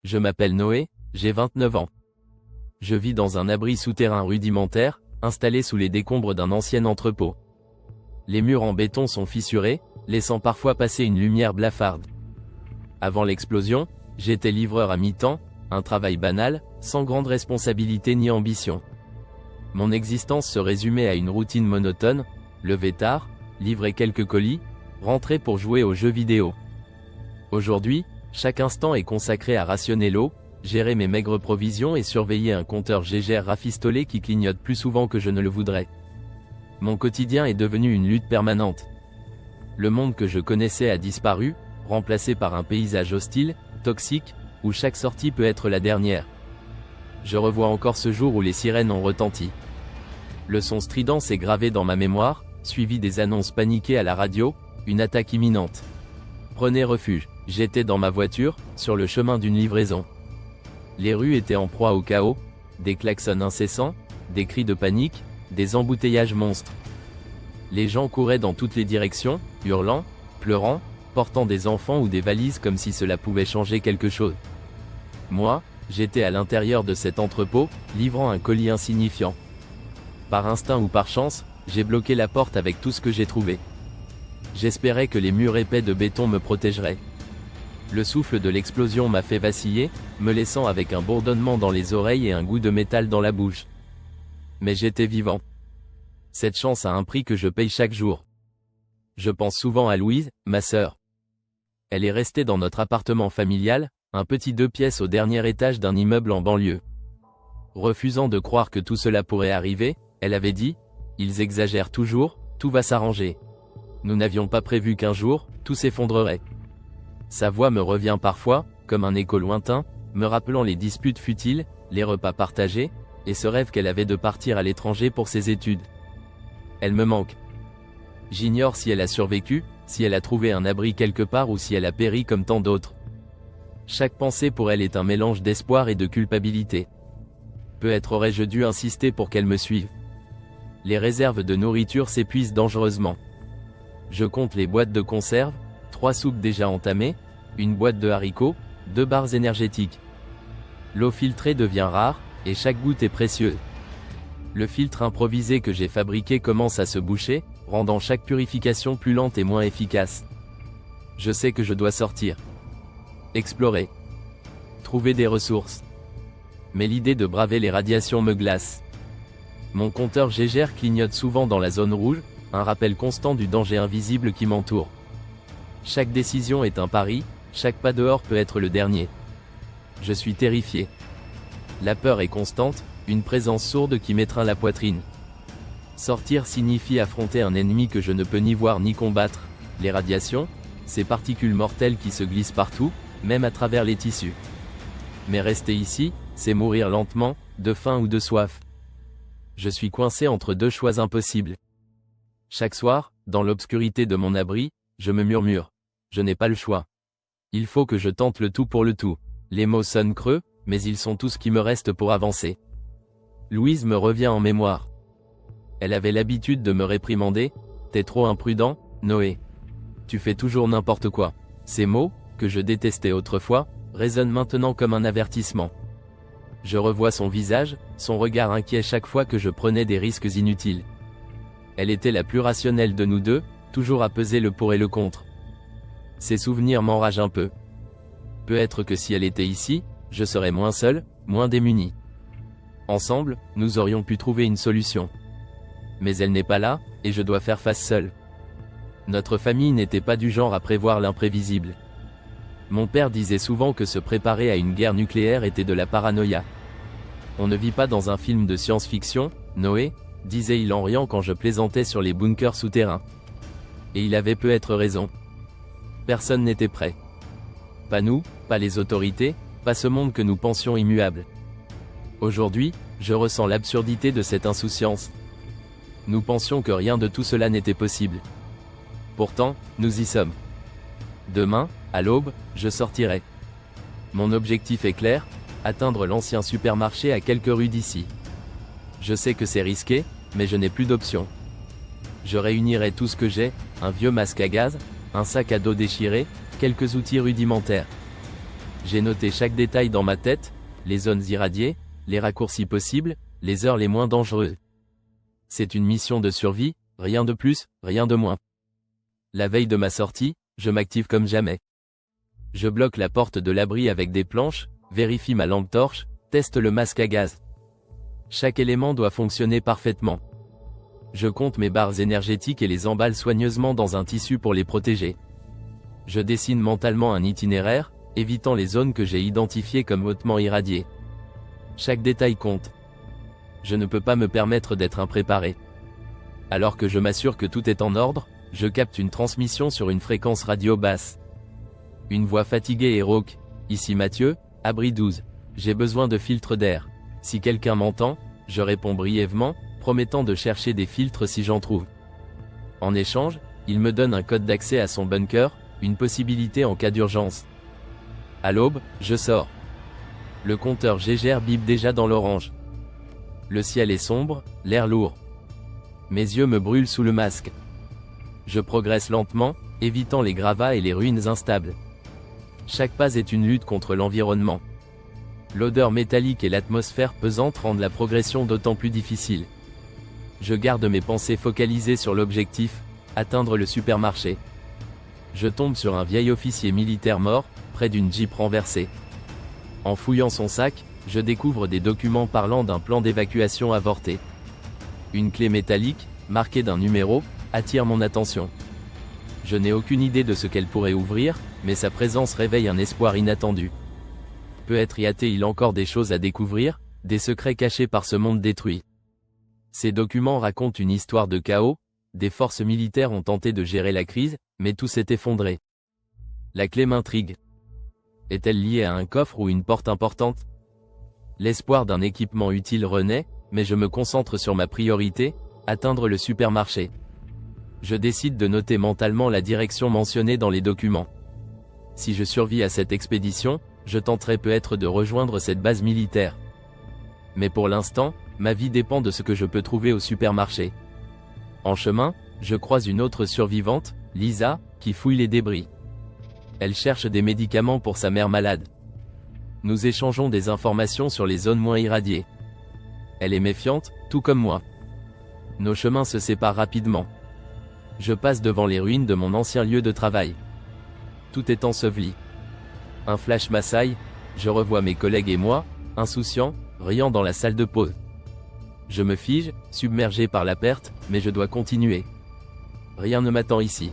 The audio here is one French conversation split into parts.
Je m'appelle Noé, j'ai 29 ans. Je vis dans un abri souterrain rudimentaire, installé sous les décombres d'un ancien entrepôt. Les murs en béton sont fissurés, laissant parfois passer une lumière blafarde. Avant l'explosion, j'étais livreur à mi-temps, un travail banal, sans grande responsabilité ni ambition. Mon existence se résumait à une routine monotone, lever tard, livrer quelques colis, rentrer pour jouer aux jeux vidéo. Aujourd'hui, chaque instant est consacré à rationner l'eau, gérer mes maigres provisions et surveiller un compteur Gégère rafistolé qui clignote plus souvent que je ne le voudrais. Mon quotidien est devenu une lutte permanente. Le monde que je connaissais a disparu, remplacé par un paysage hostile, toxique, où chaque sortie peut être la dernière. Je revois encore ce jour où les sirènes ont retenti. Le son strident s'est gravé dans ma mémoire, suivi des annonces paniquées à la radio, une attaque imminente. Prenez refuge. J'étais dans ma voiture, sur le chemin d'une livraison. Les rues étaient en proie au chaos, des klaxons incessants, des cris de panique, des embouteillages monstres. Les gens couraient dans toutes les directions, hurlant, pleurant, portant des enfants ou des valises comme si cela pouvait changer quelque chose. Moi, j'étais à l'intérieur de cet entrepôt, livrant un colis insignifiant. Par instinct ou par chance, j'ai bloqué la porte avec tout ce que j'ai trouvé. J'espérais que les murs épais de béton me protégeraient. Le souffle de l'explosion m'a fait vaciller, me laissant avec un bourdonnement dans les oreilles et un goût de métal dans la bouche. Mais j'étais vivant. Cette chance a un prix que je paye chaque jour. Je pense souvent à Louise, ma sœur. Elle est restée dans notre appartement familial, un petit 2 pièces au dernier étage d'un immeuble en banlieue. Refusant de croire que tout cela pourrait arriver, elle avait dit « Ils exagèrent toujours, tout va s'arranger. » Nous n'avions pas prévu qu'un jour, tout s'effondrerait. Sa voix me revient parfois, comme un écho lointain, me rappelant les disputes futiles, les repas partagés, et ce rêve qu'elle avait de partir à l'étranger pour ses études. Elle me manque. J'ignore si elle a survécu, si elle a trouvé un abri quelque part ou si elle a péri comme tant d'autres. Chaque pensée pour elle est un mélange d'espoir et de culpabilité. Peut-être aurais-je dû insister pour qu'elle me suive. Les réserves de nourriture s'épuisent dangereusement. Je compte les boîtes de conserve, 3 soupes déjà entamées, une boîte de haricots, 2 barres énergétiques. L'eau filtrée devient rare, et chaque goutte est précieuse. Le filtre improvisé que j'ai fabriqué commence à se boucher, rendant chaque purification plus lente et moins efficace. Je sais que je dois sortir. Explorer. Trouver des ressources. Mais l'idée de braver les radiations me glace. Mon compteur Gégère clignote souvent dans la zone rouge, un rappel constant du danger invisible qui m'entoure. Chaque décision est un pari, chaque pas dehors peut être le dernier. Je suis terrifié. La peur est constante, une présence sourde qui m'étreint la poitrine. Sortir signifie affronter un ennemi que je ne peux ni voir ni combattre, les radiations, ces particules mortelles qui se glissent partout, même à travers les tissus. Mais rester ici, c'est mourir lentement, de faim ou de soif. Je suis coincé entre 2 choix impossibles. Chaque soir, dans l'obscurité de mon abri, je me murmure. Je n'ai pas le choix. Il faut que je tente le tout pour le tout. Les mots sonnent creux, mais ils sont tout ce qui me reste pour avancer. Louise me revient en mémoire. Elle avait l'habitude de me réprimander. T'es trop imprudent, Noé. Tu fais toujours n'importe quoi. Ces mots, que je détestais autrefois, résonnent maintenant comme un avertissement. Je revois son visage, son regard inquiet chaque fois que je prenais des risques inutiles. Elle était la plus rationnelle de nous deux, toujours à peser le pour et le contre. Ces souvenirs m'enragent un peu. Peut-être que si elle était ici, je serais moins seul, moins démuni. Ensemble, nous aurions pu trouver une solution. Mais elle n'est pas là, et je dois faire face seul. Notre famille n'était pas du genre à prévoir l'imprévisible. Mon père disait souvent que se préparer à une guerre nucléaire était de la paranoïa. On ne vit pas dans un film de science-fiction, Noé, disait-il en riant quand je plaisantais sur les bunkers souterrains. Et il avait peut-être raison. Personne n'était prêt. Pas nous, pas les autorités, pas ce monde que nous pensions immuable. Aujourd'hui, je ressens l'absurdité de cette insouciance. Nous pensions que rien de tout cela n'était possible. Pourtant, nous y sommes. Demain, à l'aube, je sortirai. Mon objectif est clair, atteindre l'ancien supermarché à quelques rues d'ici. Je sais que c'est risqué, mais je n'ai plus d'option. Je réunirai tout ce que j'ai, un vieux masque à gaz, un sac à dos déchiré, quelques outils rudimentaires. J'ai noté chaque détail dans ma tête, les zones irradiées, les raccourcis possibles, les heures les moins dangereuses. C'est une mission de survie, rien de plus, rien de moins. La veille de ma sortie, je m'active comme jamais. Je bloque la porte de l'abri avec des planches, vérifie ma lampe torche, teste le masque à gaz. Chaque élément doit fonctionner parfaitement. Je compte mes barres énergétiques et les emballe soigneusement dans un tissu pour les protéger. Je dessine mentalement un itinéraire, évitant les zones que j'ai identifiées comme hautement irradiées. Chaque détail compte. Je ne peux pas me permettre d'être impréparé. Alors que je m'assure que tout est en ordre, je capte une transmission sur une fréquence radio basse. Une voix fatiguée et rauque. Ici Mathieu, abri 12. J'ai besoin de filtres d'air. Si quelqu'un m'entend, je réponds brièvement, promettant de chercher des filtres si j'en trouve. En échange, il me donne un code d'accès à son bunker, une possibilité en cas d'urgence. À l'aube, je sors. Le compteur GGR bip déjà dans l'orange. Le ciel est sombre, l'air lourd. Mes yeux me brûlent sous le masque. Je progresse lentement, évitant les gravats et les ruines instables. Chaque pas est une lutte contre l'environnement. L'odeur métallique et l'atmosphère pesante rendent la progression d'autant plus difficile. Je garde mes pensées focalisées sur l'objectif, atteindre le supermarché. Je tombe sur un vieil officier militaire mort, près d'une Jeep renversée. En fouillant son sac, je découvre des documents parlant d'un plan d'évacuation avorté. Une clé métallique, marquée d'un numéro, attire mon attention. Je n'ai aucune idée de ce qu'elle pourrait ouvrir, mais sa présence réveille un espoir inattendu. Peut-être y a-t-il encore des choses à découvrir, des secrets cachés par ce monde détruit. Ces documents racontent une histoire de chaos, des forces militaires ont tenté de gérer la crise, mais tout s'est effondré. La clé m'intrigue. Est-elle liée à un coffre ou une porte importante? L'espoir d'un équipement utile renaît, mais je me concentre sur ma priorité, atteindre le supermarché. Je décide de noter mentalement la direction mentionnée dans les documents. Si je survis à cette expédition, je tenterai peut-être de rejoindre cette base militaire. Mais pour l'instant, ma vie dépend de ce que je peux trouver au supermarché. En chemin, je croise une autre survivante, Lisa, qui fouille les débris. Elle cherche des médicaments pour sa mère malade. Nous échangeons des informations sur les zones moins irradiées. Elle est méfiante, tout comme moi. Nos chemins se séparent rapidement. Je passe devant les ruines de mon ancien lieu de travail. Tout est enseveli. Un flash m'assaille, je revois mes collègues et moi, insouciants, riant dans la salle de pause. Je me fige, submergé par la perte, mais je dois continuer. Rien ne m'attend ici.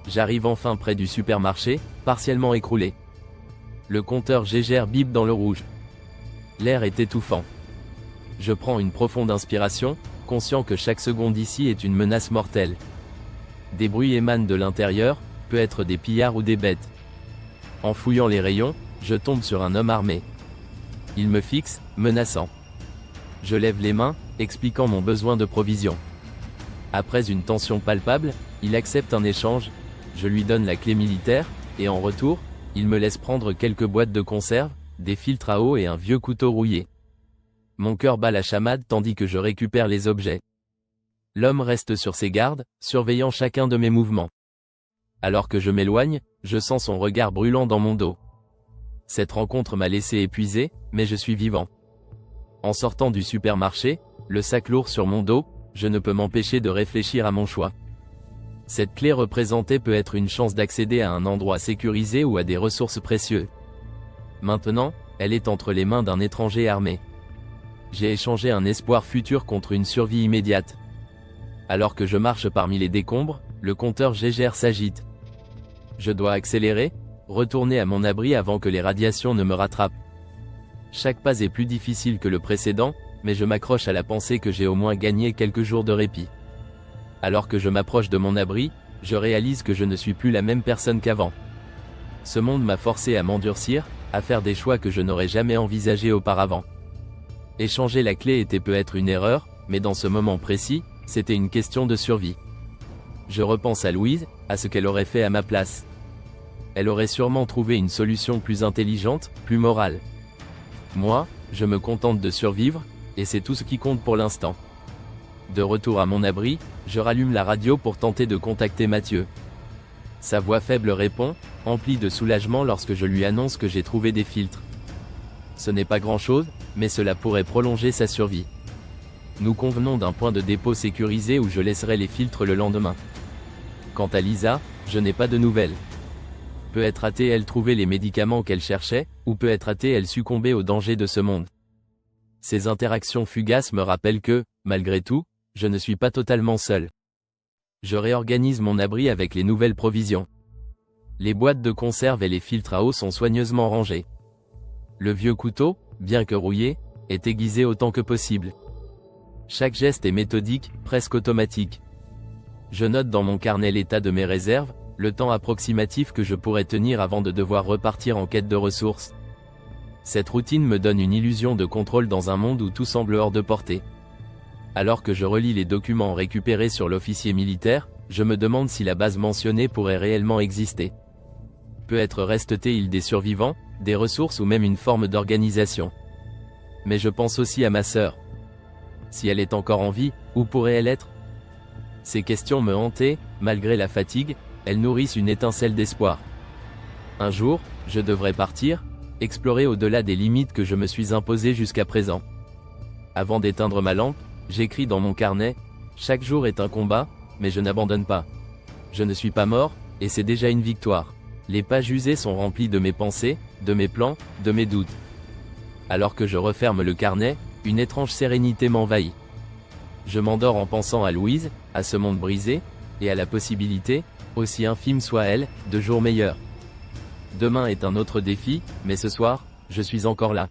J'arrive enfin près du supermarché, partiellement écroulé. Le compteur GGR bip dans le rouge. L'air est étouffant. Je prends une profonde inspiration, conscient que chaque seconde ici est une menace mortelle. Des bruits émanent de l'intérieur, peut être des pillards ou des bêtes. En fouillant les rayons, je tombe sur un homme armé. Il me fixe, menaçant. Je lève les mains, expliquant mon besoin de provisions. Après une tension palpable, il accepte un échange, je lui donne la clé militaire, et en retour, il me laisse prendre quelques boîtes de conserve, des filtres à eau et un vieux couteau rouillé. Mon cœur bat la chamade tandis que je récupère les objets. L'homme reste sur ses gardes, surveillant chacun de mes mouvements. Alors que je m'éloigne, je sens son regard brûlant dans mon dos. Cette rencontre m'a laissé épuisé, mais je suis vivant. En sortant du supermarché, le sac lourd sur mon dos, je ne peux m'empêcher de réfléchir à mon choix. Cette clé représentée peut être une chance d'accéder à un endroit sécurisé ou à des ressources précieuses. Maintenant, elle est entre les mains d'un étranger armé. J'ai échangé un espoir futur contre une survie immédiate. Alors que je marche parmi les décombres, le compteur GGR s'agite. Je dois accélérer, retourner à mon abri avant que les radiations ne me rattrapent. Chaque pas est plus difficile que le précédent, mais je m'accroche à la pensée que j'ai au moins gagné quelques jours de répit. Alors que je m'approche de mon abri, je réalise que je ne suis plus la même personne qu'avant. Ce monde m'a forcé à m'endurcir, à faire des choix que je n'aurais jamais envisagés auparavant. Échanger la clé était peut-être une erreur, mais dans ce moment précis, c'était une question de survie. Je repense à Louise, à ce qu'elle aurait fait à ma place. Elle aurait sûrement trouvé une solution plus intelligente, plus morale. Moi, je me contente de survivre, et c'est tout ce qui compte pour l'instant. De retour à mon abri, je rallume la radio pour tenter de contacter Mathieu. Sa voix faible répond, empli de soulagement lorsque je lui annonce que j'ai trouvé des filtres. Ce n'est pas grand-chose, mais cela pourrait prolonger sa survie. Nous convenons d'un point de dépôt sécurisé où je laisserai les filtres le lendemain. Quant à Lisa, je n'ai pas de nouvelles. Peut-être a-t-elle trouvé les médicaments qu'elle cherchait, ou peut-être a-t-elle succombé aux dangers de ce monde. Ces interactions fugaces me rappellent que, malgré tout, je ne suis pas totalement seul. Je réorganise mon abri avec les nouvelles provisions. Les boîtes de conserve et les filtres à eau sont soigneusement rangés. Le vieux couteau, bien que rouillé, est aiguisé autant que possible. Chaque geste est méthodique, presque automatique. Je note dans mon carnet l'état de mes réserves, le temps approximatif que je pourrais tenir avant de devoir repartir en quête de ressources. Cette routine me donne une illusion de contrôle dans un monde où tout semble hors de portée. Alors que je relis les documents récupérés sur l'officier militaire, je me demande si la base mentionnée pourrait réellement exister. Peut-être reste-t-il des survivants, des ressources ou même une forme d'organisation. Mais je pense aussi à ma sœur. Si elle est encore en vie, où pourrait-elle être? Ces questions me hantaient, malgré la fatigue, elles nourrissent une étincelle d'espoir. Un jour, je devrais partir, explorer au-delà des limites que je me suis imposées jusqu'à présent. Avant d'éteindre ma lampe, j'écris dans mon carnet, chaque jour est un combat, mais je n'abandonne pas. Je ne suis pas mort, et c'est déjà une victoire. Les pages usées sont remplies de mes pensées, de mes plans, de mes doutes. Alors que je referme le carnet, une étrange sérénité m'envahit. Je m'endors en pensant à Louise, à ce monde brisé, et à la possibilité, aussi infime soit-elle, de jours meilleurs. Demain est un autre défi, mais ce soir, je suis encore là.